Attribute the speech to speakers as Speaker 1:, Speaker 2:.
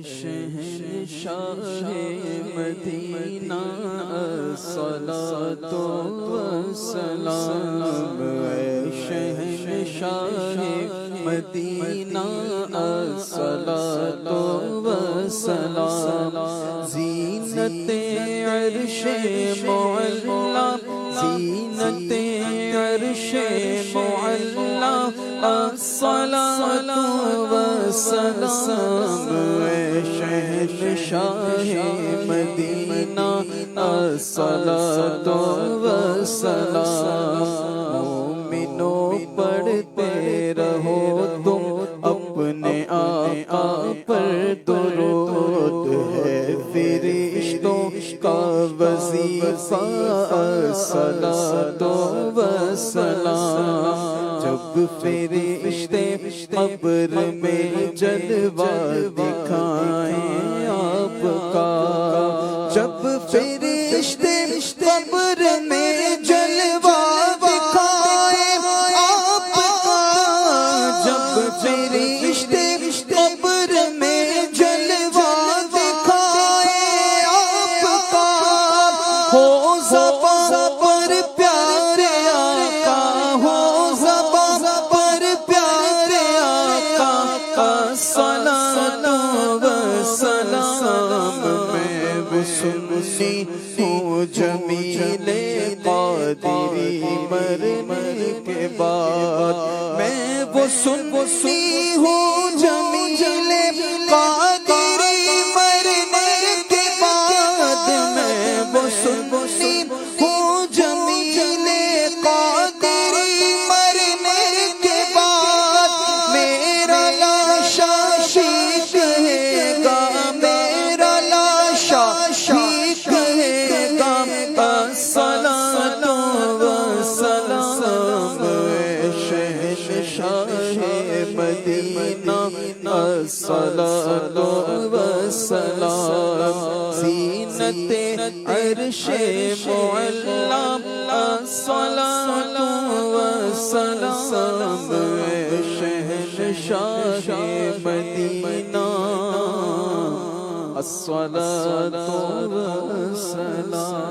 Speaker 1: شہنشاہ مدینہ الصلاۃ والسلام، اے شہنشاہ مدینہ الصلاۃ والسلام، زینت عرش معلا، زینت عرش معلا، الصلاۃ والسلام، اے شہنشاہ مدینہ الصلاۃ والسلام، مومنوں پڑھتے رہو تم اپنے آقا پر درود، ہے فرشتوں کا وظیفہ الصلاۃ والسلام، جب فرشتے قبر میں جلوہ دکھائیں آپ کا، جب فرشتے قبر میں جلوہ دکھائیں آپ کا، جب فرشتے قبر میں جلوہ دکھائیں آپ کا، ہو زباں پر پیارے آقا، ہو زباں پر پیارے آقا، الصلاۃ والسلام، میں وہ سنی ہوں جمیل قادری مرنے کے بعد، میں وہ سنی ہوں جمیل قادری مرنے کے بعد، میں وہ سنی ہوں جمیل قادری مرنے کے بعد، میرا لاشا شیک ہے گا، میرا لاشا شیک ہے گا، الصلاۃ والسلام، اے شہنشاہ مدینہ الصلاۃ والسلام، زینت عرش معلا، الصلاۃ والسلام، اے شہنشاہ مدینہ الصلاۃ والسلام۔